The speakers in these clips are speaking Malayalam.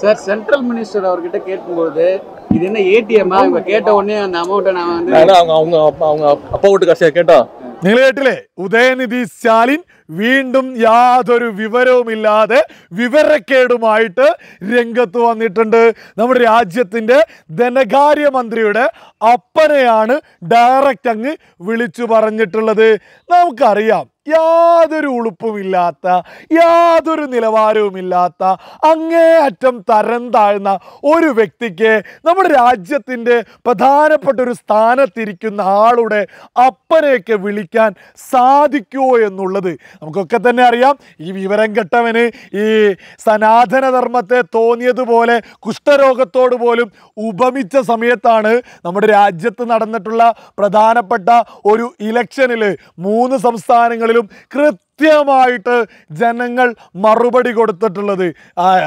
சார் சென்ட்ரல் மினிஸ்டர் அவர்கிட்ட கேட்கும்போது இது என்ன ஏடிஎம் இவங்க கேட்ட உடனே அந்த அமௌண்ட்டை நான் வந்து அவங்க அப்பா வீட்டு കാശ് കേട്ടോ നിങ്ങൾ കേട്ടില്ലേ ഉദയനിധി സ്റ്റാലിൻ വീണ്ടും യാതൊരു വിവരവുമില്ലാതെ വിവരക്കേടുമായിട്ട് രംഗത്ത് വന്നിട്ടുണ്ട്. നമ്മുടെ രാജ്യത്തിന്റെ ധനകാര്യമന്ത്രിയുടെ അപ്പനെയാണ് ഡയറക്റ്റ് അങ്ങ് വിളിച്ചു പറഞ്ഞിട്ടുള്ളത്. നമുക്കറിയാം യാതൊരു ഉളുപ്പുമില്ലാത്ത യാതൊരു നിലവാരവുമില്ലാത്ത അങ്ങേയറ്റം തരം താഴ്ന്ന ഒരു വ്യക്തിക്ക് നമ്മുടെ രാജ്യത്തിൻ്റെ പ്രധാനപ്പെട്ട ഒരു സ്ഥാനത്തിരിക്കുന്ന ആളുടെ അപ്പനെയൊക്കെ വിളിക്കാൻ സാധിക്കുമോ എന്നുള്ളത് നമുക്കൊക്കെ തന്നെ അറിയാം. ഈ വിവരം കെട്ടവന് ഈ സനാതനധർമ്മത്തെ തോന്നിയതുപോലെ കുഷ്ഠരോഗത്തോട് പോലും ഉപമിച്ച സമയത്താണ് നമ്മുടെ രാജ്യത്ത് നടന്നിട്ടുള്ള പ്രധാനപ്പെട്ട ഒരു ഇലക്ഷനിൽ 3 സംസ്ഥാനങ്ങളിലും കൃത്യമായിട്ട് ജനങ്ങൾ മറുപടി കൊടുത്തിട്ടുള്ളത്.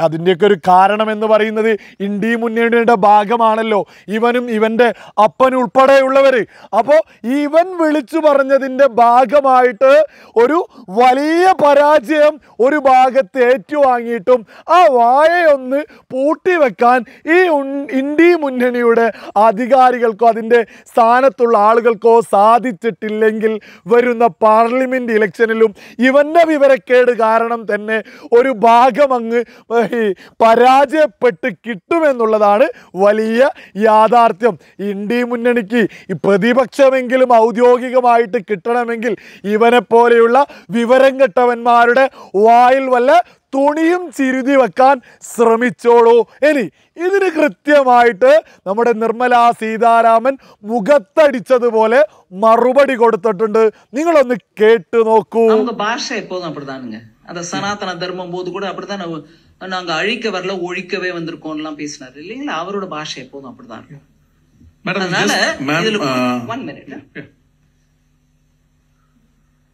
അതിൻ്റെയൊക്കെ ഒരു കാരണം എന്ന് പറയുന്നത് ഇന്ത്യ മുന്നണിയുടെ ഭാഗമാണല്ലോ ഇവനും ഇവൻ്റെ അപ്പനും ഉൾപ്പെടെയുള്ളവർ. അപ്പോൾ ഇവൻ വിളിച്ചു പറഞ്ഞതിൻ്റെ ഭാഗമായിട്ട് ഒരു വലിയ പരാജയം ഒരു ഭാഗത്ത് ഏറ്റുവാങ്ങിയിട്ടും ആ വായയൊന്ന് പൂട്ടിവെക്കാൻ ഈ ഇന്ത്യ മുന്നണിയുടെ അധികാരികൾക്കോ അതിൻ്റെ സ്ഥാനത്തുള്ള ആളുകൾക്കോ സാധിച്ചിട്ടില്ലെങ്കിൽ വരുന്ന പാർലമെൻറ്റ് ഇലക്ഷനിലും ഇവൻ്റെ വിവരക്കേട് കാരണം തന്നെ ഒരു ഭാഗം അങ്ങ് പരാജയപ്പെട്ട് കിട്ടുമെന്നുള്ളതാണ് വലിയ യാഥാർത്ഥ്യം. ഇന്ത്യ മുന്നണിക്ക് ഈ പ്രതിപക്ഷമെങ്കിലും ഔദ്യോഗികമായിട്ട് കിട്ടണമെങ്കിൽ ഇവനെ പോലെയുള്ള വിവരം കെട്ടവന്മാരുടെ വായിൽ വല്ല തുണിയും ചിരുതി വെക്കാൻ ശ്രമിച്ചോളൂ. ഇനി ഇതിന് കൃത്യമായിട്ട് നമ്മുടെ നിർമ്മലാ സീതാരാമൻ മുഖത്തടിച്ചതുപോലെ മറുപടി കൊടുത്തിട്ടുണ്ട്. നിങ്ങളൊന്ന് കേട്ടു നോക്കൂ. ഭാഷ എപ്പോഴും அப்படிதானுங்க. அந்த சனாதன தர்மம் போது கூட அப்படிதான் நாங்க அழிக்க வரல ஒழிக்கவே வந்திருக்கோம்லாம் பேசினாரு இல்லைங்களா. அவரோட பாஷை எப்போதும் அப்படிதான் இருக்கும்.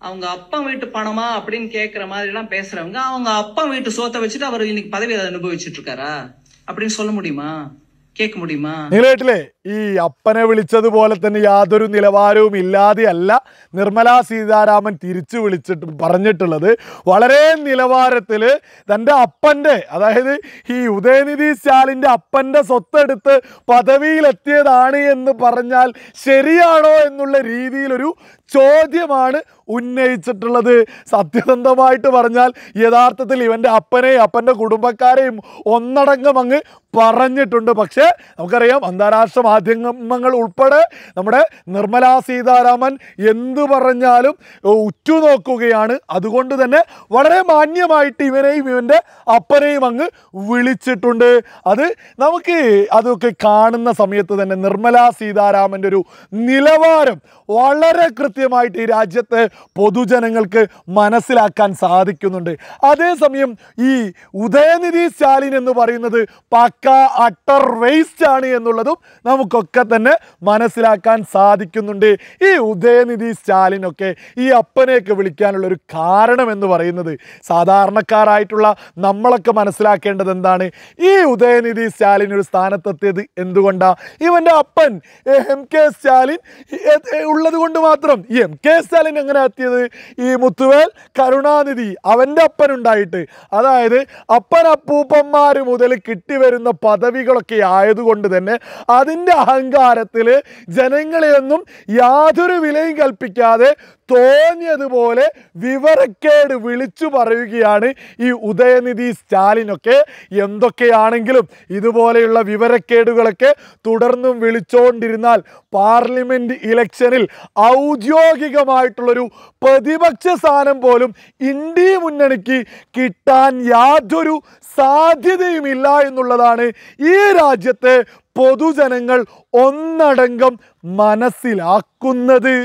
அவங்க அப்பா வீட்டு பணமா அப்படின்னு கேக்குற மாதிரி எல்லாம் பேசுறவங்க அவங்க அப்பா வீட்டு சோத்தை வச்சுட்டு அவர் இன்னைக்கு பதவி அனுபவிச்சுட்டு இருக்காரா அப்படின்னு சொல்ல முடியுமா? കേൾക്ക முடியுமா? നിങ്ങളേട്ടില്ലേ ഈ അപ്പനെ വിളിച്ചതുപോലെ തന്നെ യാതൊരു നിലവാരവും ഇല്ലാതെയല്ല നിർമ്മലാ സീതാരാമൻ തിരിച്ചു വിളിച്ചിട്ട് പറഞ്ഞിട്ടുള്ളത്. വളരെ നിലവാരത്തിൽ തൻ്റെ അപ്പൻ്റെ, അതായത് ഈ ഉദയനിധി സ്റ്റാലിൻ്റെ അപ്പൻ്റെ സ്വത്തെടുത്ത് പദവിയിലെത്തിയതാണ് എന്ന് പറഞ്ഞാൽ ശരിയാണോ എന്നുള്ള രീതിയിലൊരു ചോദ്യമാണ് ഉന്നയിച്ചിട്ടുള്ളത്. സത്യസന്ധമായിട്ട് പറഞ്ഞാൽ യഥാർത്ഥത്തിൽ ഇവൻ്റെ അപ്പനെയും അപ്പൻ്റെ കുടുംബക്കാരെയും ഒന്നടങ്കം അങ്ങ് പറഞ്ഞിട്ടുണ്ട്. പക്ഷേ നമുക്കറിയാം അന്താരാഷ്ട്ര മാധ്യമങ്ങൾ ഉൾപ്പെടെ നമ്മുടെ നിർമ്മലാ സീതാരാമൻ എന്തു പറഞ്ഞാലും ഉറ്റുനോക്കുകയാണ്. അതുകൊണ്ട് തന്നെ വളരെ മാന്യമായിട്ട് ഇവനെയും ഇവൻ്റെ അപ്പനെയും അങ്ങ് വിളിച്ചിട്ടുണ്ട്. അത് നമുക്ക് അതൊക്കെ കാണുന്ന സമയത്ത് തന്നെ നിർമ്മലാ സീതാരാമൻ്റെ ഒരു നിലവാരം വളരെ കൃത്യമായിട്ട് ഈ രാജ്യത്തെ പൊതുജനങ്ങൾക്ക് മനസ്സിലാക്കാൻ സാധിക്കുന്നുണ്ട്. അതേസമയം ഈ ഉദയനിധി സ്റ്റാലിൻ എന്ന് പറയുന്നത് പക്ക അട്ടർ വേസ്റ്റ് ആണ് എന്നുള്ളതും നമുക്കൊക്കെ തന്നെ മനസ്സിലാക്കാൻ സാധിക്കുന്നുണ്ട്. ഈ ഉദയനിധി സ്റ്റാലിനൊക്കെ ഈ അപ്പനെയൊക്കെ വിളിക്കാനുള്ളൊരു കാരണം എന്ന് പറയുന്നത് സാധാരണക്കാരായിട്ടുള്ള നമ്മളൊക്കെ മനസ്സിലാക്കേണ്ടത് എന്താണ്? ഈ ഉദയനിധി സ്റ്റാലിൻ ഒരു സ്ഥാനത്തെത്തിയത് എന്തുകൊണ്ടാണ്? ഇവൻ്റെ അപ്പൻ MK സ്റ്റാലിൻ ഉള്ളത് കൊണ്ട് മാത്രം. ഈ MK സ്റ്റാലിൻ എങ്ങനെ എത്തിയത്? ഈ മുത്തുവേൽ കരുണാനിധി അവൻ്റെ അപ്പനുണ്ടായിട്ട്, അതായത് അപ്പൻ അപ്പൂപ്പന്മാർ മുതൽ കിട്ടിവരുന്ന പദവികളൊക്കെ ആയതുകൊണ്ട് തന്നെ അതിൻ്റെ അഹങ്കാരത്തിൽ ജനങ്ങളെയൊന്നും യാതൊരു വിലയും കൽപ്പിക്കാതെ തോന്നിയതുപോലെ വിവരക്കേട് വിളിച്ചു പറയുകയാണ് ഈ ഉദയനിധി സ്റ്റാലിനൊക്കെ. എന്തൊക്കെയാണെങ്കിലും ഇതുപോലെയുള്ള വിവരക്കേടുകളൊക്കെ തുടർന്നും വിളിച്ചുകൊണ്ടിരുന്നാൽ പാർലമെൻറ്റ് ഇലക്ഷനിൽ ഔദ്യോഗികമായിട്ടുള്ളൊരു പ്രതിപക്ഷ സ്ഥാനം പോലും ഇന്ത്യ മുന്നണിക്ക് കിട്ടാൻ യാതൊരു സാധ്യതയുമില്ല എന്നുള്ളതാണ് ഈ രാജ്യത്തെ പൊതുജനങ്ങൾ ഒന്നടങ്കം മനസ്സിലാക്കുന്നത്.